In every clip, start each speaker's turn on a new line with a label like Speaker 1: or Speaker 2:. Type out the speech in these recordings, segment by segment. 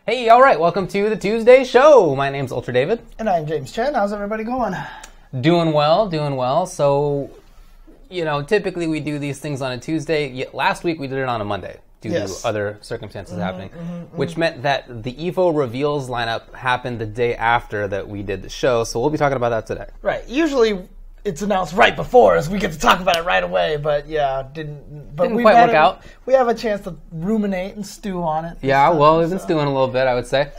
Speaker 1: Hey, all right, welcome to the Tuesday show. My name's Ultra David.
Speaker 2: And I'm James Chen. How's everybody going?
Speaker 1: Doing well, doing well. So, you know, typically we do these things on a Tuesday. Last week we did it on a Monday due to other circumstances happening, which meant that the EVO reveals lineup happened the day after that we did the show. So we'll be talking about that today.
Speaker 2: Right. Usually it's announced right before us. We get to talk about it right away, but yeah, didn't
Speaker 1: quite work out.
Speaker 2: We have a chance to ruminate and stew on it.
Speaker 1: Yeah, well, we've been stewing a little bit, I would say.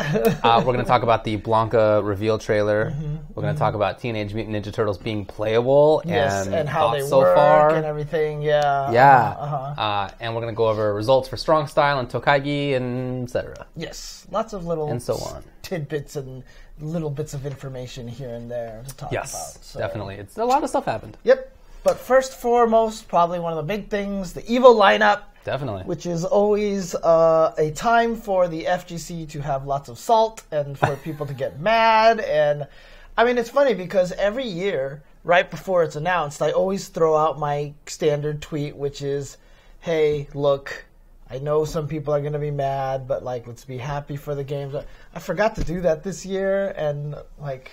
Speaker 1: We're going to talk about the Blanka reveal trailer. We're going to talk about Teenage Mutant Ninja Turtles being playable
Speaker 2: and how they
Speaker 1: so
Speaker 2: work
Speaker 1: far
Speaker 2: and everything. Yeah.
Speaker 1: Yeah. And we're going to go over results for Strong Style and Tokaigi and etc.
Speaker 2: Yes. Lots of little
Speaker 1: and so on.
Speaker 2: Tidbits and little bits of information here and there to talk about.
Speaker 1: Yes, definitely. It's a lot of stuff happened.
Speaker 2: Yep. But first foremost, probably one of the big things, the EVO lineup.
Speaker 1: Definitely.
Speaker 2: Which is always a time for the FGC to have lots of salt and for people to get mad. And I mean, it's funny because every year, right before it's announced, I always throw out my standard tweet, which is, hey, look, I know some people are going to be mad, but like, let's be happy for the games. I forgot to do that this year, and like,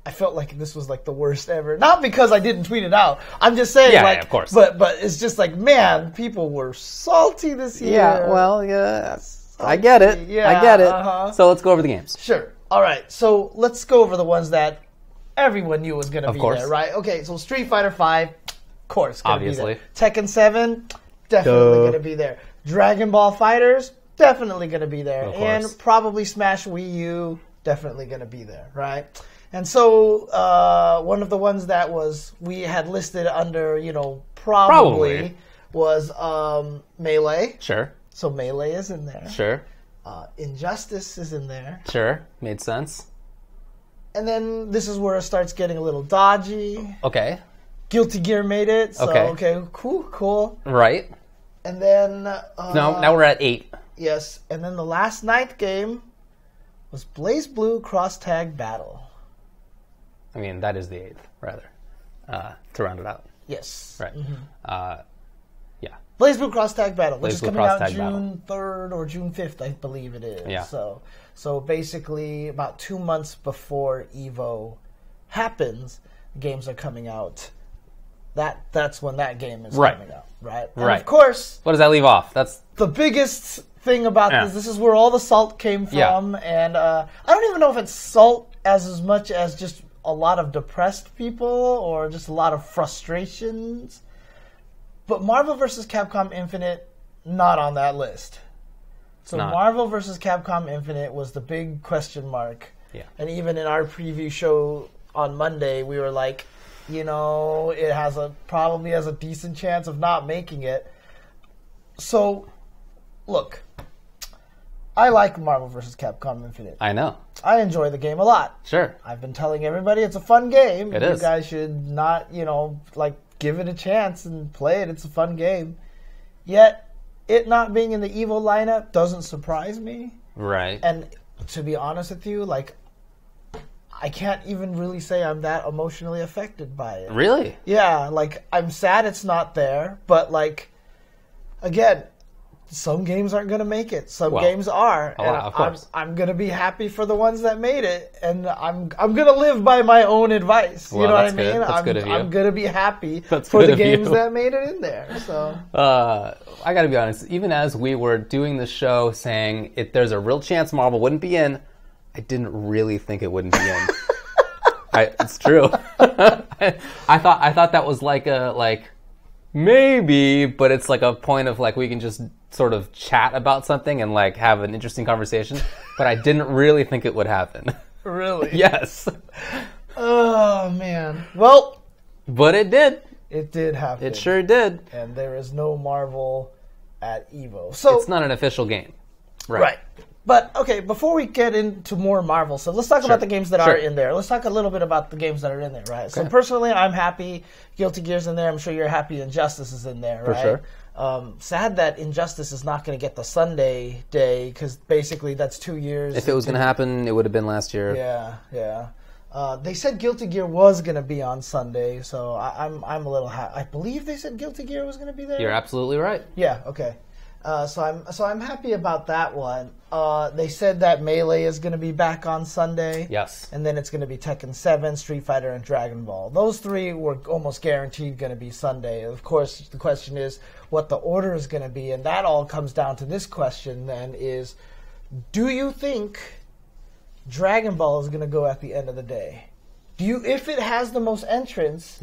Speaker 2: I felt like this was like the worst ever. Not because I didn't tweet it out. I'm just saying, like,
Speaker 1: of course.
Speaker 2: But it's just like, man, people were salty this year.
Speaker 1: Yeah, well, yeah, I get it.
Speaker 2: Yeah,
Speaker 1: I get it. So let's go over the games.
Speaker 2: Sure. All right. So let's go over the ones that everyone knew was going to be there, right? Okay. So Street Fighter V, of course,
Speaker 1: obviously.
Speaker 2: Be there. Tekken 7, definitely going to be there. Dragon Ball FighterZ, definitely going to be there. And probably Smash Wii U, definitely going to be there, right? And so one of the ones that we had listed under, you know, probably. was Melee.
Speaker 1: Sure.
Speaker 2: So Melee is in there.
Speaker 1: Sure.
Speaker 2: Injustice is in there.
Speaker 1: Sure. Made sense.
Speaker 2: And then this is where it starts getting a little dodgy.
Speaker 1: Okay.
Speaker 2: Guilty Gear made it. So, okay, cool.
Speaker 1: Right.
Speaker 2: And then...
Speaker 1: now we're at 8.
Speaker 2: Yes. And then the last 9th game was BlazBlue Cross-Tag Battle.
Speaker 1: I mean, that is the 8th, rather, to round it out.
Speaker 2: Yes.
Speaker 1: Right. Yeah.
Speaker 2: BlazBlue Cross-Tag Battle, which is coming out June 3rd or June 5th, I believe it is.
Speaker 1: Yeah.
Speaker 2: So basically, about 2 months before EVO happens, games are coming out. That's when that game is coming out, right? And of course...
Speaker 1: What does that leave off? That's
Speaker 2: the biggest thing about this. This is where all the salt came from. And I don't even know if it's salt as much as just a lot of depressed people or just a lot of frustrations. But Marvel vs. Capcom Infinite, not on that list. So Marvel vs. Capcom Infinite was the big question mark.
Speaker 1: Yeah.
Speaker 2: And even in our preview show on Monday, we were like, you know, it probably has a decent chance of not making it. So, look, I like Marvel vs. Capcom Infinite.
Speaker 1: I know.
Speaker 2: I enjoy the game a lot.
Speaker 1: Sure.
Speaker 2: I've been telling everybody it's a fun game.
Speaker 1: It is.
Speaker 2: You guys should not, you know, like, give it a chance and play it. It's a fun game. Yet, it not being in the EVO lineup doesn't surprise me.
Speaker 1: Right.
Speaker 2: And to be honest with you, like, I can't even really say I'm that emotionally affected by it.
Speaker 1: Really?
Speaker 2: Yeah, like, I'm sad it's not there, but, like, again, some games aren't going to make it. Some games are. And
Speaker 1: of course.
Speaker 2: I'm going to be happy for the ones that made it, and I'm going to live by my own advice. You know what I mean?
Speaker 1: That's good of you.
Speaker 2: I'm going to be happy for the games that made it in there. So
Speaker 1: I got to be honest, even as we were doing the show saying there's a real chance Marvel wouldn't be in, I didn't really think it wouldn't be in. It's true. I thought that was like maybe, but it's like a point of like we can just sort of chat about something and like have an interesting conversation. But I didn't really think it would happen.
Speaker 2: Really?
Speaker 1: Yes.
Speaker 2: Oh man. Well,
Speaker 1: but it did.
Speaker 2: It did happen.
Speaker 1: It sure did.
Speaker 2: And there is no Marvel at EVO. So
Speaker 1: it's not an official game.
Speaker 2: Right. But, okay, before we get into more Marvel stuff, let's talk about the games that are in there. Let's talk a little bit about the games that are in there, right? Okay. So, personally, I'm happy Guilty Gear's in there. I'm sure you're happy Injustice is in there, right?
Speaker 1: For sure.
Speaker 2: Sad that Injustice is not going to get the Sunday day, because basically that's 2 years.
Speaker 1: If it was going to happen, it would have been last year.
Speaker 2: Yeah. They said Guilty Gear was going to be on Sunday, so I'm a little I believe they said Guilty Gear was going to be there.
Speaker 1: You're absolutely right.
Speaker 2: Yeah, okay. So I'm happy about that one. They said that Melee is going to be back on Sunday.
Speaker 1: Yes.
Speaker 2: And then it's going to be Tekken 7, Street Fighter, and Dragon Ball. Those three were almost guaranteed going to be Sunday. Of course, the question is what the order is going to be, and that all comes down to this question then is, do you think Dragon Ball is going to go at the end of the day? If it has the most entrants,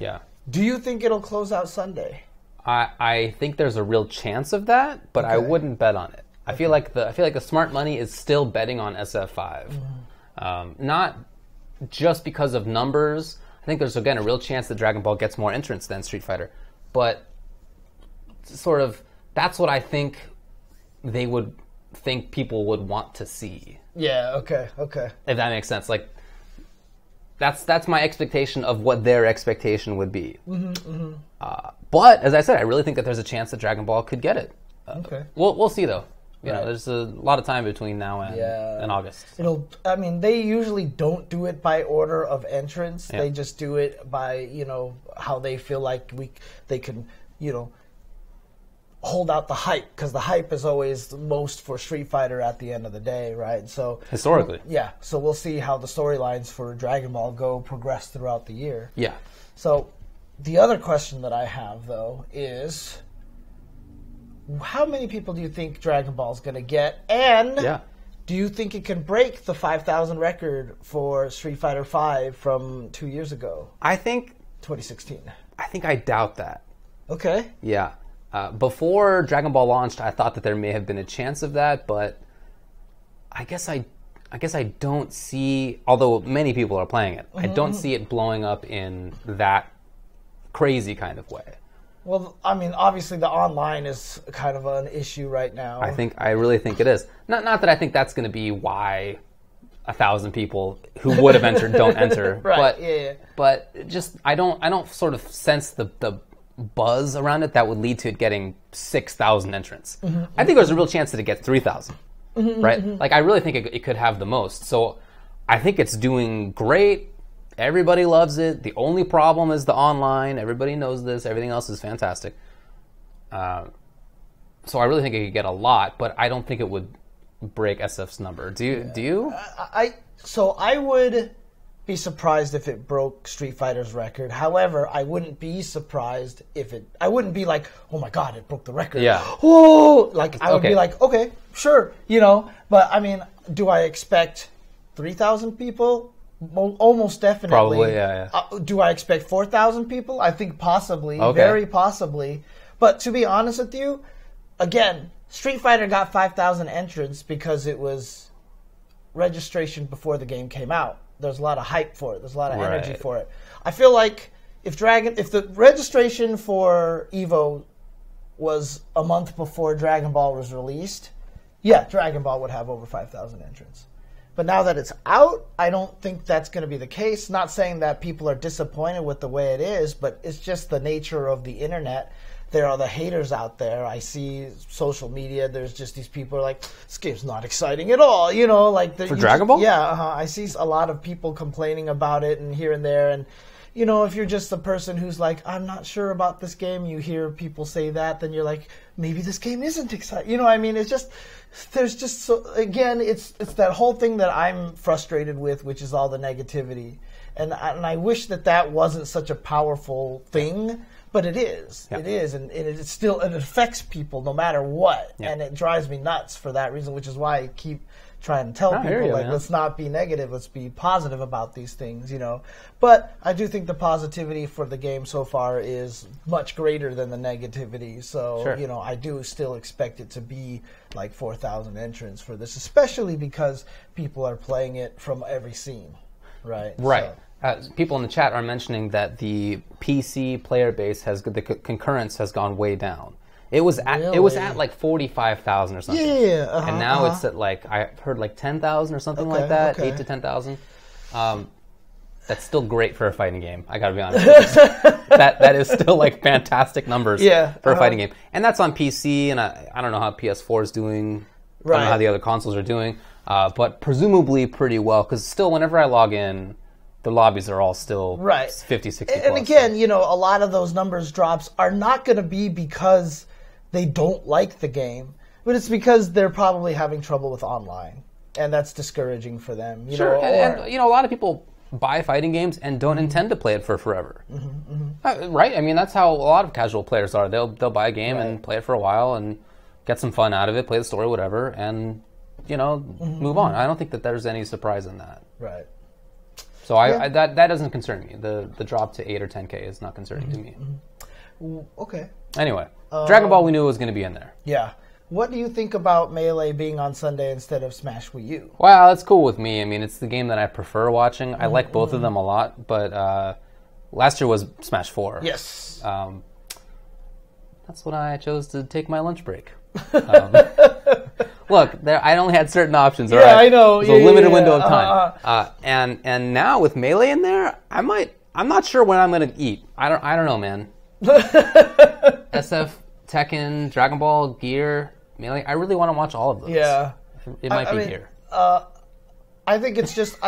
Speaker 2: do you think it'll close out Sunday?
Speaker 1: I think there's a real chance of that, but I wouldn't bet on it. I feel like the smart money is still betting on SF5. Not just because of numbers. I think there's, again, a real chance that Dragon Ball gets more entrants than Street Fighter. But sort of, that's what I think they would think people would want to see.
Speaker 2: Yeah, okay.
Speaker 1: If that makes sense. Like, that's my expectation of what their expectation would be. But, as I said, I really think that there's a chance that Dragon Ball could get it. We'll see, though. You know, there's a lot of time between now and August. So.
Speaker 2: They usually don't do it by order of entrance. They just do it by, how they feel like they can, hold out the hype, because the hype is always the most for Street Fighter at the end of the day, right? So
Speaker 1: historically.
Speaker 2: So we'll see how the storylines for Dragon Ball progress throughout the year.
Speaker 1: Yeah.
Speaker 2: So the other question that I have, though, is how many people do you think Dragon Ball is going to get? And do you think it can break the 5,000 record for Street Fighter V from 2 years ago?
Speaker 1: I think
Speaker 2: 2016.
Speaker 1: I think I doubt that.
Speaker 2: Okay.
Speaker 1: Yeah. Before Dragon Ball launched, I thought that there may have been a chance of that, but I guess I don't see, although many people are playing it, I don't see it blowing up in that crazy kind of way.
Speaker 2: Well, obviously the online is kind of an issue right now.
Speaker 1: I really think it is. Not that I think that's going to be why 1,000 people who would have entered don't enter.
Speaker 2: Right.
Speaker 1: But just I don't sort of sense the buzz around it that would lead to it getting 6,000 entrants. I think there's a real chance that it gets 3,000. Right? Like, I really think it could have the most. So I think it's doing great. Everybody loves it. The only problem is the online. Everybody knows this. Everything else is fantastic. So I really think it could get a lot, but I don't think it would break SF's number. Do you?
Speaker 2: I would be surprised if it broke Street Fighter's record. However, I wouldn't be surprised if I wouldn't be like, oh my god, it broke the record.
Speaker 1: Yeah.
Speaker 2: Whoa! Like, I would be like, okay, sure, But, do I expect 3,000 people? Almost definitely.
Speaker 1: Probably, yeah.
Speaker 2: Do I expect 4,000 people? I think possibly,
Speaker 1: okay.
Speaker 2: Very possibly. But to be honest with you, again, Street Fighter got 5,000 entrants because it was registration before the game came out. There's a lot of hype for it. There's a lot of energy for it. I feel like if the registration for EVO was a month before Dragon Ball was released, Dragon Ball would have over 5,000 entrants. But now that it's out, I don't think that's going to be the case. Not saying that people are disappointed with the way it is, but it's just the nature of the internet. There are the haters out there. I see social media. There's just these people who are like, this game's not exciting at all.
Speaker 1: For Dragon Ball?
Speaker 2: Yeah, I see a lot of people complaining about it and here and there. And, if you're just the person who's like, I'm not sure about this game, you hear people say that, then you're like, maybe this game isn't exciting. It's just, there's just, so again, it's that whole thing that I'm frustrated with, which is all the negativity. And I wish that wasn't such a powerful thing. But it is. Yep. It is, and it affects people no matter what, and it drives me nuts for that reason, which is why I keep trying to tell people, let's not be negative, let's be positive about these things, But I do think the positivity for the game so far is much greater than the negativity, so,
Speaker 1: sure.
Speaker 2: I do still expect it to be like 4,000 entrants for this, especially because people are playing it from every scene, right?
Speaker 1: Right.
Speaker 2: So,
Speaker 1: people in the chat are mentioning that the PC player base the concurrence has gone way down. It was at like 45,000 or something.
Speaker 2: Yeah.
Speaker 1: And now it's at I heard 10,000 or something like that, 8 to 10,000. That's still great for a fighting game. I got to be honest. that is still fantastic numbers for a fighting game. And that's on PC, and I don't know how PS4 is doing. Right. I don't know how the other consoles are doing, but presumably pretty well, because still whenever I log in, the lobbies are all still 50, 60 plus.
Speaker 2: And again, a lot of those numbers drops are not going to be because they don't like the game. But it's because they're probably having trouble with online, and that's discouraging for them. You know,
Speaker 1: and a lot of people buy fighting games and don't intend to play it for forever. Right? I mean, that's how a lot of casual players are. They'll buy a game and play it for a while and get some fun out of it, play the story, whatever, and move on. I don't think that there's any surprise in that.
Speaker 2: Right.
Speaker 1: So that doesn't concern me. The drop to 8 or 10K is not concerning to me.
Speaker 2: Okay.
Speaker 1: Anyway, Dragon Ball we knew was going to be in there.
Speaker 2: Yeah. What do you think about Melee being on Sunday instead of Smash Wii U?
Speaker 1: Well, it's cool with me. I mean, it's the game that I prefer watching. I like both of them a lot, but last year was Smash 4.
Speaker 2: Yes.
Speaker 1: That's when I chose to take my lunch break. Look, I only had certain options. All right?
Speaker 2: I know.
Speaker 1: It was a limited window of time. And now with Melee in there, I'm not sure when I'm going to eat. I don't know, man. SF, Tekken, Dragon Ball, Gear, Melee. I really want to watch all of those.
Speaker 2: Yeah.
Speaker 1: It might be Gear.
Speaker 2: I think it's just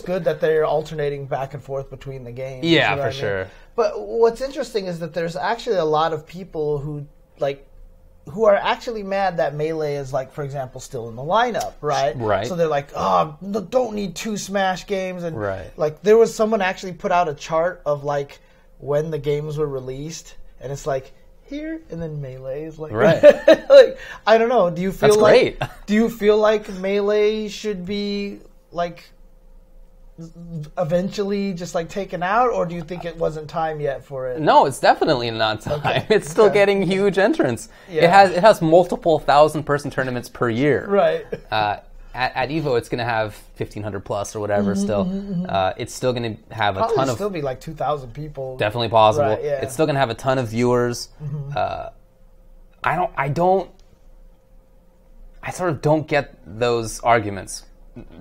Speaker 2: good that they're alternating back and forth between the games.
Speaker 1: Yeah, for sure.
Speaker 2: But what's interesting is that there's actually a lot of people who are actually mad that Melee is, like, for example, still in the lineup, right?
Speaker 1: Right.
Speaker 2: So they're like, oh, don't need 2 Smash games. And
Speaker 1: right.
Speaker 2: There was someone actually put out a chart of, like, when the games were released, and it's like, here, and then Melee is like,
Speaker 1: right.
Speaker 2: Like, I don't know. Do you feel
Speaker 1: That's great.
Speaker 2: Do you feel like Melee should be, like, eventually just, like, taken out, or do you think it wasn't time yet for it?
Speaker 1: No, it's definitely not time.
Speaker 2: Okay.
Speaker 1: It's still getting huge entrants.
Speaker 2: Yeah.
Speaker 1: It has multiple 1,000-person tournaments per year.
Speaker 2: Right.
Speaker 1: At Evo, it's going to have 1,500 plus or whatever. It's still going to have a ton of.
Speaker 2: Still be like 2,000 people.
Speaker 1: Definitely possible.
Speaker 2: Right, yeah.
Speaker 1: It's still going to have a ton of viewers. I sort of don't get those arguments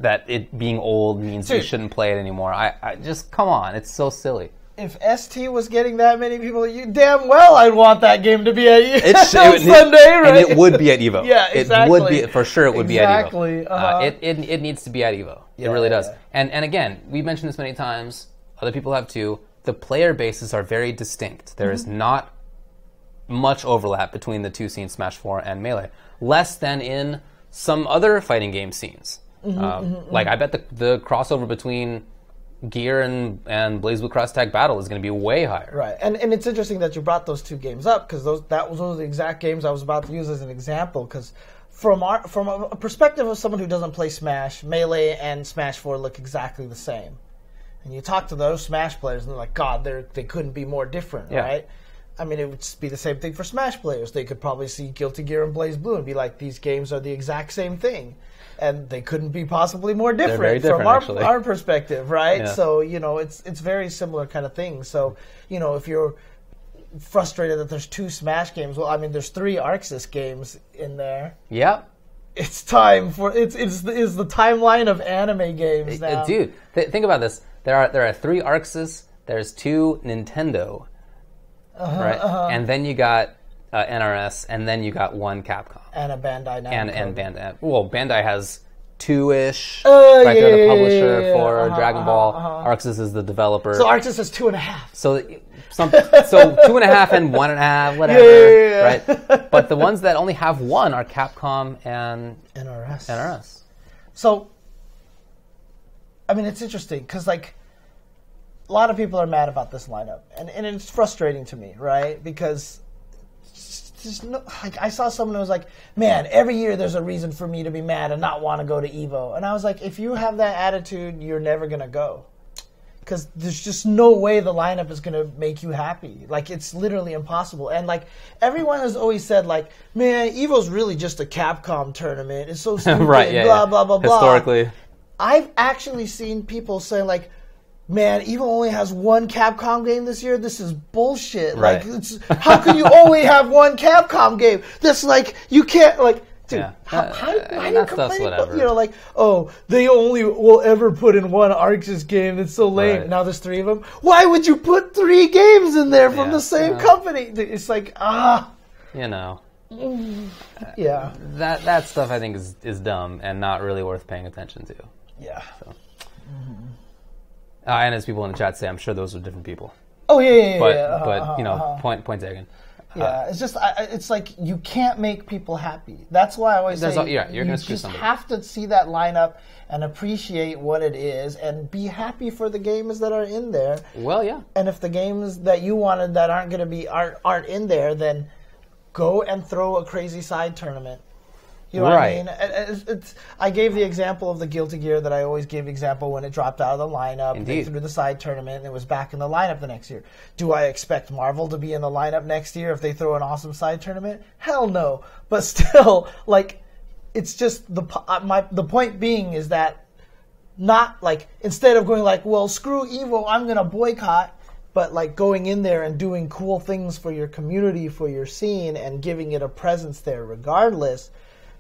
Speaker 1: that it being old means you shouldn't play it anymore. I just, come on, it's so silly.
Speaker 2: If ST was getting that many people, you damn well I'd want that game to be at
Speaker 1: Sunday,
Speaker 2: right?
Speaker 1: And it would be at Evo.
Speaker 2: Yeah, exactly.
Speaker 1: It would be, for sure, it would be at Evo.
Speaker 2: Exactly.
Speaker 1: It needs to be at Evo. It really does. And again, we've mentioned this many times. Other people have too. The player bases are very distinct. There is not much overlap between the two scenes, Smash 4 and Melee. Less than in some other fighting game scenes. Like, I bet the crossover between Gear and BlazBlue Cross Tag Battle is going to be way higher.
Speaker 2: Right, and it's interesting that you brought those two games up, because those are the exact games I was about to use as an example. Because from a perspective of someone who doesn't play Smash, Melee and Smash 4 look exactly the same. And you talk to those Smash players, and they're like, God, they couldn't be more different, right? I mean, it would just be the same thing for Smash players. They could probably see Guilty Gear and BlazBlue and be like, these games are the exact same thing. And they couldn't be possibly more different,
Speaker 1: very different
Speaker 2: from our perspective, right?
Speaker 1: Yeah.
Speaker 2: So, it's very similar kind of thing. So, if you're frustrated that there's 2 Smash games, well, I mean, there's 3 ArcLive games in there.
Speaker 1: Yeah.
Speaker 2: It's time for it's the timeline of anime games now.
Speaker 1: Dude, think about this. There are 3 ArcLive, there's 2 Nintendo, right? And then you got NRS, and then you got 1 Capcom.
Speaker 2: And a Bandai Namco.
Speaker 1: And Bandai. Well, Bandai has 2-ish. They're the publisher for Dragon Ball. ArcLive is the developer.
Speaker 2: So ArcLive is 2.5.
Speaker 1: So 2.5 and 1.5, whatever. Right? But the ones that only have 1 are Capcom and NRS.
Speaker 2: So, I mean, it's interesting, because, like, a lot of people are mad about this lineup. And it's frustrating to me, right? Because I saw someone who was like, man, every year there's a reason for me to be mad and not want to go to Evo. And I was like, if you have that attitude, you're never going to go. Because there's just no way the lineup is going to make you happy. Like, it's literally impossible. And, like, everyone has always said, like, man, Evo's really just a Capcom tournament. It's so stupid, blah, blah, blah, blah.
Speaker 1: Historically.
Speaker 2: I've actually seen people say, like, man, Evo only has 1 Capcom game this year. This is bullshit.
Speaker 1: Right.
Speaker 2: Like, how can you only have 1 Capcom game? That's like, you can't, like, dude, why are you complaining about, like, oh, they only will ever put in 1 ArcLive game. That's so lame.
Speaker 1: Right.
Speaker 2: Now there's 3 of them. Why would you put 3 games in there from the same company? It's like, Yeah.
Speaker 1: That stuff I think is dumb and not really worth paying attention to.
Speaker 2: Yeah.
Speaker 1: So. And as people in the chat say, I'm sure those are different people.
Speaker 2: Oh, yeah.
Speaker 1: But point taken.
Speaker 2: Yeah, it's just it's like you can't make people happy. That's why I always say
Speaker 1: you're gonna screw
Speaker 2: just
Speaker 1: somebody.
Speaker 2: have to see that lineup and appreciate what it is and be happy for the games that are in there.
Speaker 1: Well, yeah.
Speaker 2: And if the games that you wanted that aren't in there, then go and throw a crazy side tournament. You know what I mean? I gave the example of the Guilty Gear that I always give example when it dropped out of the lineup.
Speaker 1: Indeed.
Speaker 2: They threw the side tournament, and it was back in the lineup the next year. Do I expect Marvel to be in the lineup next year if they throw an awesome side tournament? Hell no. But still, like, it's just the point being is that not like instead of going like, well, screw Evo, I'm gonna boycott. But like going in there and doing cool things for your community, for your scene, and giving it a presence there regardless.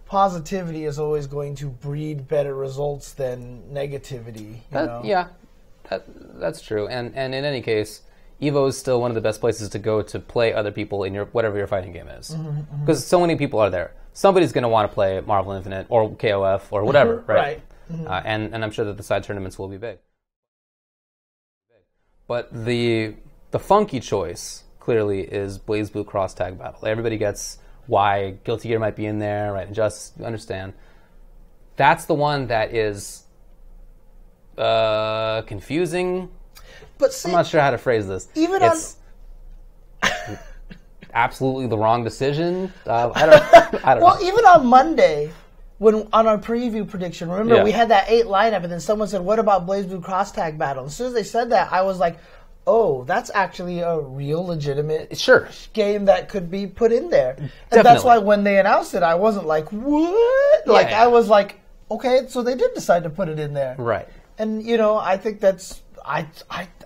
Speaker 2: Positivity is always going to breed better results than negativity.
Speaker 1: Yeah, that's true. And in any case, Evo is still one of the best places to go to play other people in whatever your fighting game is. Because so many people are there. Somebody's going to want to play Marvel Infinite or KOF or whatever, right? And I'm sure that the side tournaments will be big. But the funky choice, clearly, is BlazBlue Cross Tag Battle. Everybody gets why Guilty Gear might be in there, right? Injustice, understand. That's the one that is confusing.
Speaker 2: But see,
Speaker 1: I'm not sure how to phrase this.
Speaker 2: It's
Speaker 1: absolutely the wrong decision. I don't know.
Speaker 2: Well, even on Monday, on our preview prediction, remember we had that 8 lineup, and then someone said, "What about BlazBlue Cross Tag Battle?" As soon as they said that, I was like, oh, that's actually a real legitimate game that could be put in there. And that's why when they announced it, I wasn't like, what? I was like, okay, so they did decide to put it in there.
Speaker 1: Right.
Speaker 2: And, I think that's, I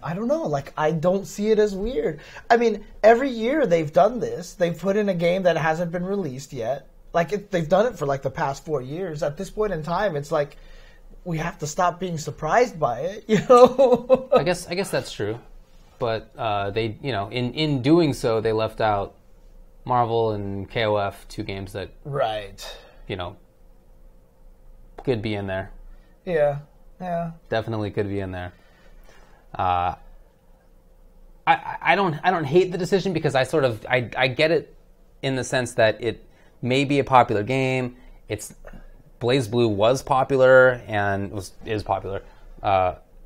Speaker 2: don't know, like, I don't see it as weird. I mean, every year they've done this. They've put in a game that hasn't been released yet. They've done it for, the past 4 years. At this point in time, it's like, we have to stop being surprised by it,
Speaker 1: I guess that's true. But they, in doing so, they left out Marvel and KOF, 2 games that, could be in there.
Speaker 2: Yeah.
Speaker 1: Definitely could be in there. I don't hate the decision because I get it in the sense that it may be a popular game. BlazBlue was popular and is popular.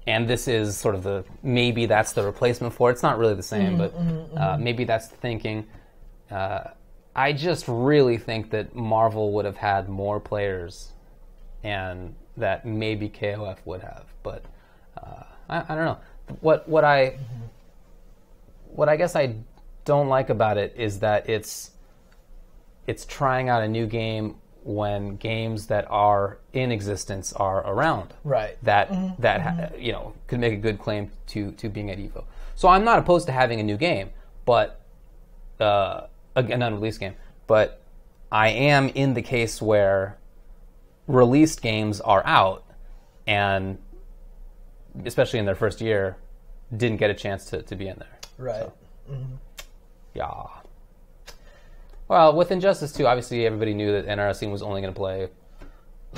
Speaker 1: And this is sort of maybe that's the replacement for it. It's not really the same, but maybe that's the thinking. I just really think that Marvel would have had more players and that maybe KOF would have. But I don't know. What I guess I don't like about it is that it's trying out a new game when games that are in existence are around,
Speaker 2: right?
Speaker 1: That could make a good claim to being at Evo. So I'm not opposed to having a new game, but an unreleased game. But I am in the case where released games are out, and especially in their first year, didn't get a chance to be in there.
Speaker 2: Right.
Speaker 1: So, yeah. Well, with Injustice 2, obviously everybody knew that NRSC was only going to play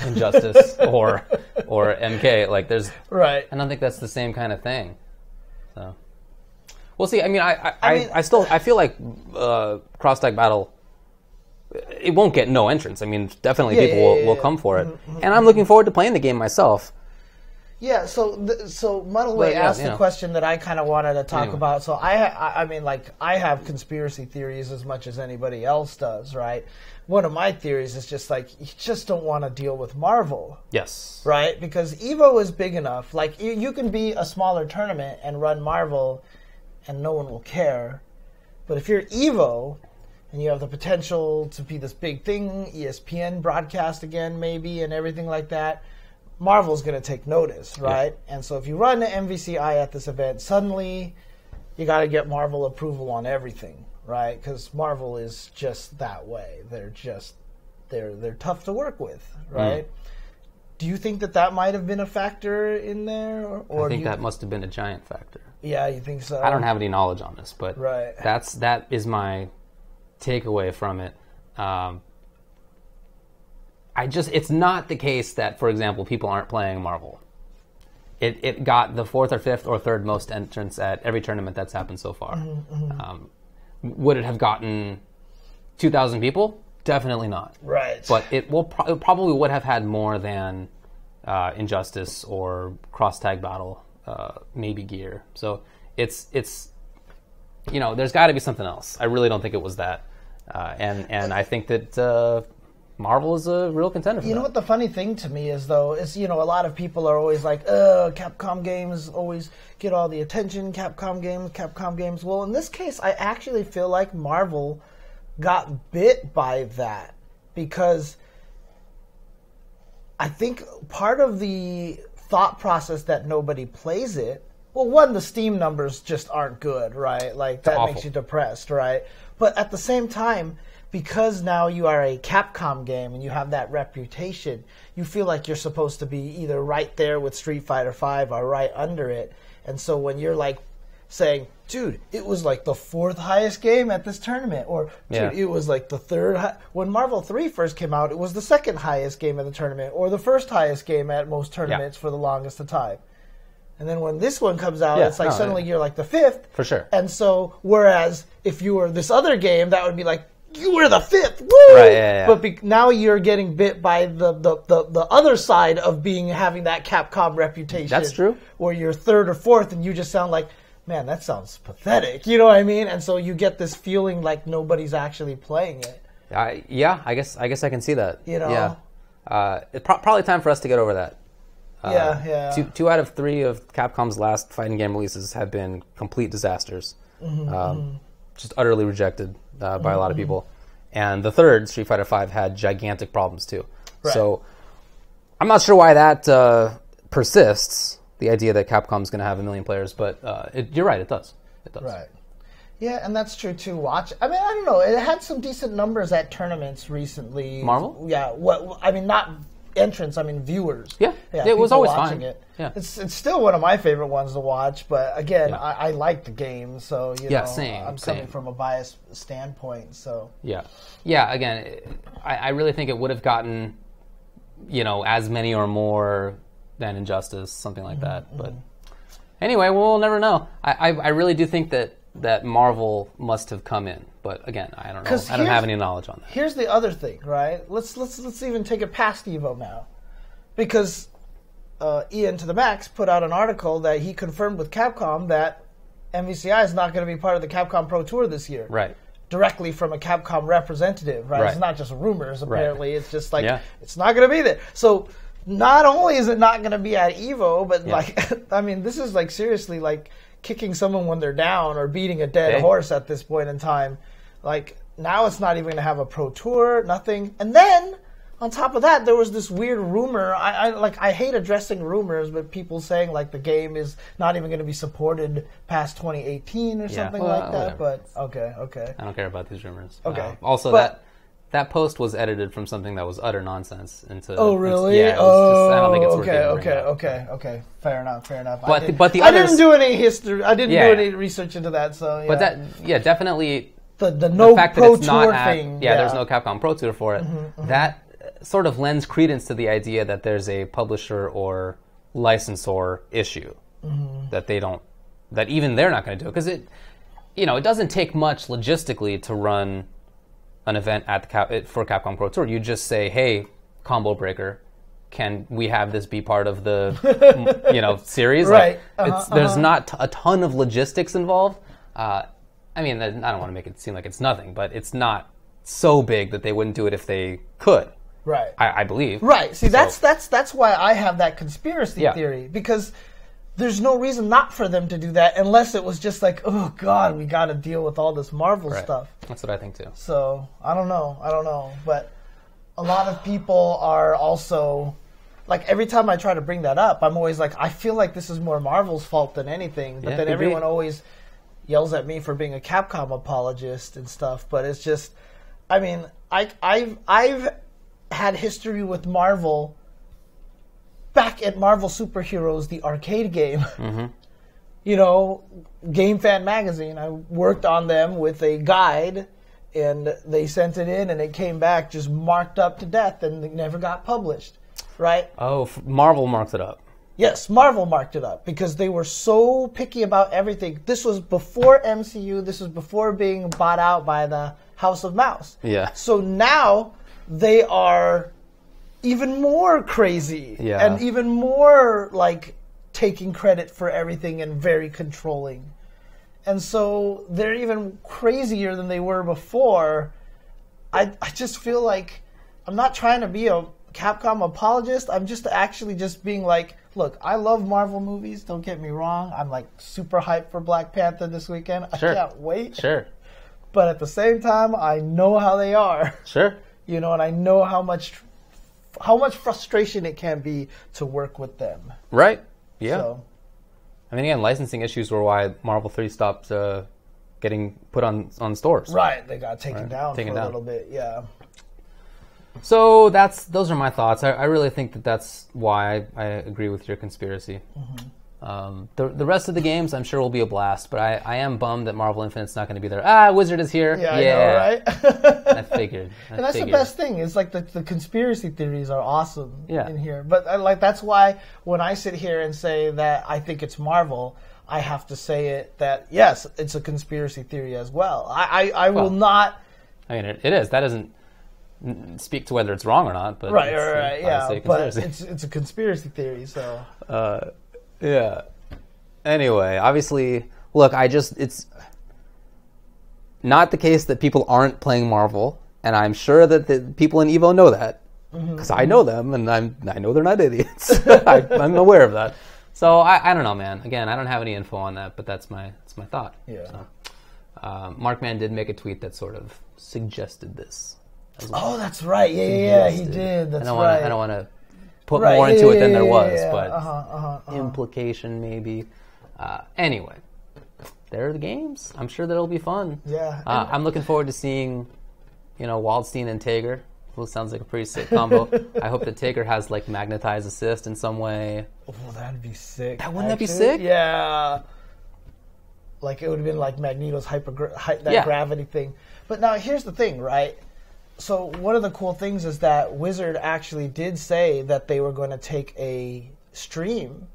Speaker 1: Injustice or MK.
Speaker 2: Right.
Speaker 1: I don't think that's the same kind of thing. So we'll see. I mean, I feel like Cross Tag Battle, it won't get no entrance. I mean, definitely people will come for it, and I'm looking forward to playing the game myself.
Speaker 2: Yeah, so Muddleway asked the question that I kind of wanted to talk about. So I mean, I have conspiracy theories as much as anybody else does, right? One of my theories is just you just don't want to deal with Marvel.
Speaker 1: Yes.
Speaker 2: Right? Because Evo is big enough. You can be a smaller tournament and run Marvel and no one will care. But if you're Evo and you have the potential to be this big thing, ESPN broadcast again maybe and everything like that, Marvel's going to take notice, right? Yeah. And so if you run the MVCI at this event, suddenly you got to get Marvel approval on everything, right? Because Marvel is just that way. They're tough to work with, right? Do you think that might have been a factor in there? Or
Speaker 1: I think that must have been a giant factor.
Speaker 2: Yeah, you think so?
Speaker 1: I don't have any knowledge on this, but that is my takeaway from it. It's not the case that, for example, people aren't playing Marvel. It got the 4th or 5th or 3rd most entrants at every tournament that's happened so far. Would it have gotten 2,000 people? Definitely not.
Speaker 2: Right.
Speaker 1: But it probably would have had more than Injustice or Cross Tag Battle, maybe Gear. So it's there's got to be something else. I really don't think it was that. And I think that Marvel is a real contender for that.
Speaker 2: You know what the funny thing to me is, though, is, a lot of people are always like, Capcom games always get all the attention, Capcom games. Well, in this case, I actually feel like Marvel got bit by that, because I think part of the thought process that nobody plays it, well, one, the Steam numbers just aren't good, right? Like, that makes you depressed, right? But at the same time, because now you are a Capcom game and you have that reputation, you feel like you're supposed to be either right there with Street Fighter V or right under it. And so when you're like saying, dude, it was like the 4th highest game at this tournament, or dude, it was like the 3rd. When Marvel 3 first came out, it was the 2nd highest game at the tournament, or the 1st highest game at most tournaments for the longest of time. And then when this one comes out, it's like suddenly you're like the 5th.
Speaker 1: For sure.
Speaker 2: And so, whereas if you were this other game, that would be like, you were the 5th, woo!
Speaker 1: Right,
Speaker 2: But now you're getting bit by the other side of having that Capcom reputation.
Speaker 1: That's true. Where
Speaker 2: you're 3rd or 4th, and you just sound like, man, that sounds pathetic. You know what I mean? And so you get this feeling like nobody's actually playing it.
Speaker 1: I guess I can see that.
Speaker 2: Yeah.
Speaker 1: It's probably time for us to get over that.
Speaker 2: Yeah.
Speaker 1: Two out of 3 of Capcom's last fighting game releases have been complete disasters. Just utterly rejected by a lot of people. And the 3rd, Street Fighter V, had gigantic problems too. Right. So I'm not sure why that persists, the idea that Capcom's going to have 1 million players, but you're right, it does. It does.
Speaker 2: Right. Yeah, and that's true too. I mean, I don't know. It had some decent numbers at tournaments recently.
Speaker 1: Marvel?
Speaker 2: Yeah. Not entrants, I mean viewers.
Speaker 1: Yeah, it was always fine.
Speaker 2: It.
Speaker 1: Yeah.
Speaker 2: It's still one of my favorite ones to watch, but again, I like the game, so I'm coming from a biased standpoint. So
Speaker 1: yeah. Again, I really think it would have gotten as many or more than Injustice, something like that. But anyway, we'll never know. I really do think that Marvel must have come in. But again, I don't know. I don't have any knowledge on that.
Speaker 2: Here's the other thing, right? Let's even take it past Evo now, because Ian to the Max put out an article that he confirmed with Capcom that MVCI is not going to be part of the Capcom Pro Tour this year.
Speaker 1: Right.
Speaker 2: Directly from a Capcom representative, right? It's not just rumors. Apparently, it's just like it's not going to be there. So not only is it not going to be at Evo, but like I mean, this is like seriously like kicking someone when they're down or beating a dead horse at this point in time. Like, now it's not even going to have a Pro Tour, nothing. And then, on top of that, there was this weird rumor. I hate addressing rumors, but people saying, like, the game is not even going to be supported past 2018 or something like that.
Speaker 1: Whatever.
Speaker 2: But, okay.
Speaker 1: I don't care about these rumors.
Speaker 2: Okay.
Speaker 1: Also, that post was edited from something that was utter nonsense into.
Speaker 2: Oh, really?
Speaker 1: I don't think it's worth it.
Speaker 2: Okay. Fair enough.
Speaker 1: But the
Speaker 2: I
Speaker 1: others,
Speaker 2: didn't do any history. I didn't do any research into that. So
Speaker 1: But definitely.
Speaker 2: The no
Speaker 1: fact
Speaker 2: Pro
Speaker 1: that it's
Speaker 2: Tour
Speaker 1: not
Speaker 2: thing.
Speaker 1: There's no Capcom Pro Tour for it. That sort of lends credence to the idea that there's a publisher or licensor issue that even they're not going to do, because it doesn't take much logistically to run an event for Capcom Pro Tour. You just say, hey, Combo Breaker, can we have this be part of the series?
Speaker 2: Right.
Speaker 1: There's not a ton of logistics involved. I mean, I don't want to make it seem like it's nothing, but it's not so big that they wouldn't do it if they could.
Speaker 2: Right.
Speaker 1: I believe.
Speaker 2: Right. See, that's why I have that conspiracy theory, because there's no reason not for them to do that unless it was just like, oh God, we got to deal with all this Marvel stuff.
Speaker 1: That's what I think too.
Speaker 2: So I don't know, but a lot of people are also like, every time I try to bring that up, I'm always like, I feel like this is more Marvel's fault than anything, but then everyone always yells at me for being a Capcom apologist and stuff. But it's just, I mean, I've had history with Marvel back at Marvel Superheroes, the arcade game. Game Fan Magazine. I worked on them with a guide, and they sent it in, and it came back just marked up to death, and it never got published. Right?
Speaker 1: Oh, Marvel marked it up.
Speaker 2: Yes, Marvel marked it up because they were so picky about everything. This was before MCU. This was before being bought out by the House of Mouse.
Speaker 1: Yeah.
Speaker 2: So now they are even more crazy and even more like taking credit for everything and very controlling. And so they're even crazier than they were before. I just feel like I'm not trying to be a Capcom apologist. I'm just actually just being like, look, I love Marvel movies. Don't get me wrong. I'm like super hyped for Black Panther this weekend.
Speaker 1: Sure.
Speaker 2: I can't wait.
Speaker 1: Sure.
Speaker 2: But at the same time, I know how they are.
Speaker 1: Sure.
Speaker 2: You know, and I know how much frustration it can be to work with them.
Speaker 1: Right. Yeah.
Speaker 2: So,
Speaker 1: I mean, again, licensing issues were why Marvel 3 stopped getting put on stores.
Speaker 2: right. They got taken down for a little bit. Yeah.
Speaker 1: So those are my thoughts. I really think that's why I agree with your conspiracy. The rest of the games, I'm sure, will be a blast, but I am bummed that Marvel Infinite's not going to be there. Wizard is here.
Speaker 2: Yeah, I know, right?
Speaker 1: I figured.
Speaker 2: And that's the best thing. It's like the conspiracy theories are awesome in here. But that's why when I sit here and say that I think it's Marvel, I have to say it that, yes, it's a conspiracy theory as well. I will not...
Speaker 1: I mean, it is. That doesn't speak to whether it's wrong or not. But
Speaker 2: right, yeah. But it's a conspiracy theory, so...
Speaker 1: yeah. Anyway, obviously, look, it's not the case that people aren't playing Marvel, and I'm sure that the people in Evo know that, because I know them, and I know they're not idiots. I'm aware of that. So I don't know, man. Again, I don't have any info on that, but that's my thought.
Speaker 2: Yeah.
Speaker 1: So, Markman did make a tweet that sort of suggested this.
Speaker 2: Oh, that's right. Yeah, he did. That's right.
Speaker 1: I don't want to put more into it than there was, but implication maybe. Anyway, there are the games. I'm sure that'll be fun.
Speaker 2: Yeah.
Speaker 1: I'm looking forward to seeing, Waldstein and Tager. Well, sounds like a pretty sick combo. I hope that Tager has like magnetized assist in some way.
Speaker 2: Oh, that'd be sick.
Speaker 1: Wouldn't that be sick?
Speaker 2: Yeah. Like it would have been like Magneto's gravity thing. But now here's the thing, right? So one of the cool things is that Wizard actually did say that they were going to take a stream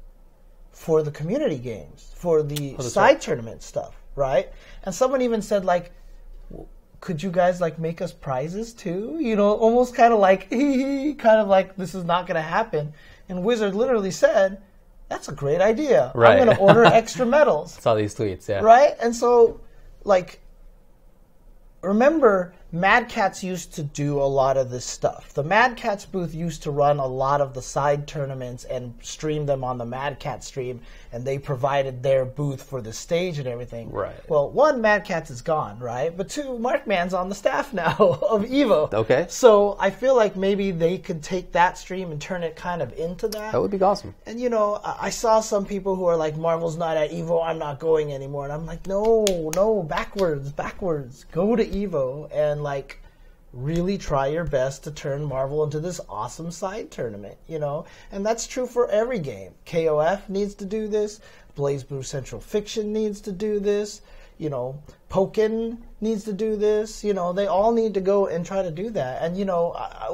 Speaker 2: for the community games, for the side tournament stuff, right? And someone even said, like, could you guys, like, make us prizes too? Almost kind of like, this is not going to happen. And Wizard literally said, that's a great idea.
Speaker 1: Right.
Speaker 2: I'm going to order extra medals.
Speaker 1: I saw these tweets, yeah.
Speaker 2: Right? And so, like, remember, Mad Catz used to do a lot of this stuff. The Mad Catz booth used to run a lot of the side tournaments and stream them on the Mad Catz stream, and they provided their booth for the stage and everything.
Speaker 1: Right.
Speaker 2: Well, one, Mad Catz is gone, right? But two, Markman's on the staff now of EVO.
Speaker 1: Okay.
Speaker 2: So I feel like maybe they could take that stream and turn it kind of into that.
Speaker 1: That would be awesome.
Speaker 2: And, I saw some people who are like, Marvel's not at EVO, I'm not going anymore. And I'm like, no, backwards. Go to EVO and, like, really try your best to turn Marvel into this awesome side tournament, And that's true for every game. KOF needs to do this. BlazBlue Central Fiction needs to do this. Pokken needs to do this. They all need to go and try to do that. And,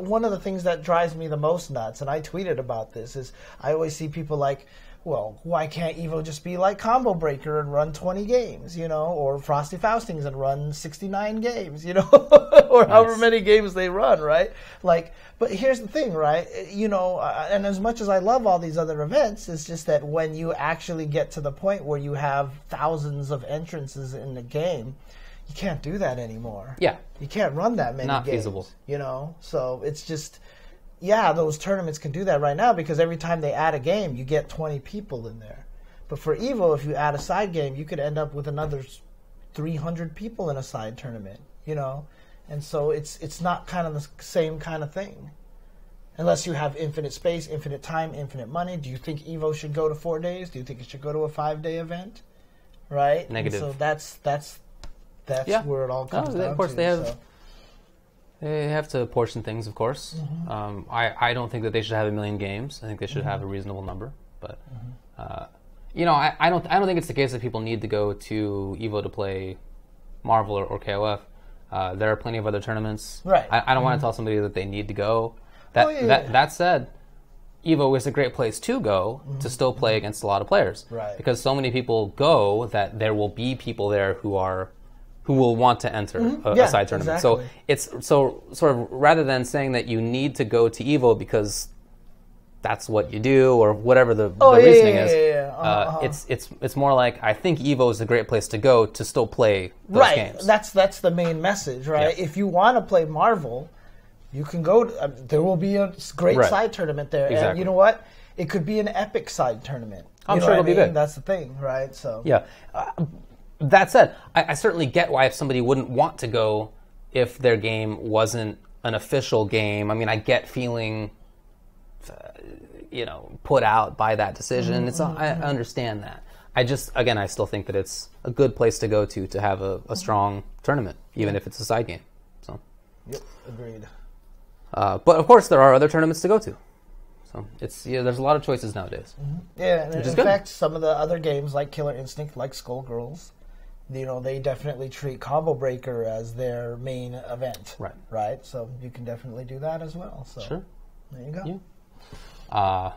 Speaker 2: one of the things that drives me the most nuts, and I tweeted about this, is I always see people like, well, why can't EVO just be like Combo Breaker and run 20 games, or Frosty Faustings and run 69 games, or however many games they run, right? Like, but here's the thing, right? And as much as I love all these other events, it's just that when you actually get to the point where you have thousands of entrances in the game, you can't do that anymore.
Speaker 1: Yeah.
Speaker 2: You can't run that many games.
Speaker 1: Not feasible.
Speaker 2: So it's just... Yeah, those tournaments can do that right now because every time they add a game, you get 20 people in there. But for EVO, if you add a side game, you could end up with another 300 people in a side tournament, And so it's not kind of the same kind of thing. Unless you have infinite space, infinite time, infinite money. Do you think EVO should go to 4 days? Do you think it should go to a 5-day event? Right?
Speaker 1: Negative.
Speaker 2: And so that's where it all comes down
Speaker 1: of course
Speaker 2: to.
Speaker 1: They have... They have to portion things, of course. I don't think that they should have 1 million games. I think they should have a reasonable number. But I don't think it's the case that people need to go to EVO to play Marvel or KOF. There are plenty of other tournaments.
Speaker 2: Right.
Speaker 1: I don't want to tell somebody that they need to go. That said, EVO is a great place to go to still play against a lot of players.
Speaker 2: Right.
Speaker 1: Because so many people go that there will be people there who who will want to enter a side tournament.
Speaker 2: Exactly.
Speaker 1: So it's sort of rather than saying that you need to go to EVO because that's what you do or whatever the reasoning is. It's more like I think EVO is a great place to go to still play those games.
Speaker 2: That's the main message, right? Yeah. If you want to play Marvel, you can go. There will be a great side tournament there, and you know what? It could be an epic side tournament.
Speaker 1: I'm sure it'll be good.
Speaker 2: That's the thing, right? So
Speaker 1: yeah. That said, I certainly get why if somebody wouldn't want to go if their game wasn't an official game. I mean, I get feeling, put out by that decision. I understand that. I still think that it's a good place to go to have a strong tournament, even if it's a side game. So.
Speaker 2: Yep, agreed.
Speaker 1: But of course, there are other tournaments to go to. So there's a lot of choices nowadays.
Speaker 2: Yeah, and in fact, some of the other games like Killer Instinct, like Skullgirls, they definitely treat Combo Breaker as their main event. Right. So you can definitely do that as well. So
Speaker 1: sure.
Speaker 2: There you go.
Speaker 1: Yeah.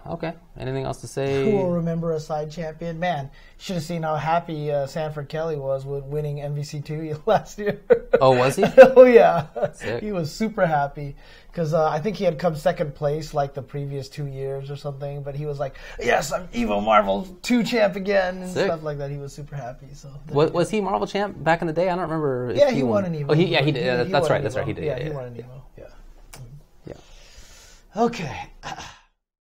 Speaker 1: Okay. Anything else to say?
Speaker 2: Who will remember a side champion? Man, you should have seen how happy Sanford Kelly was with winning MVC2 last year.
Speaker 1: Oh, was he?
Speaker 2: Oh, yeah.
Speaker 1: Sick.
Speaker 2: He was super happy because I think he had come second place like the previous 2 years or something. But he was like, yes, I'm EVO Marvel 2 champ again and stuff like that. He was super happy. So
Speaker 1: was he Marvel champ back in the day? I don't remember if
Speaker 2: he won an EVO.
Speaker 1: Oh, he did. That's right. He did.
Speaker 2: Yeah, he won an EVO. Yeah.
Speaker 1: Yeah.
Speaker 2: Okay.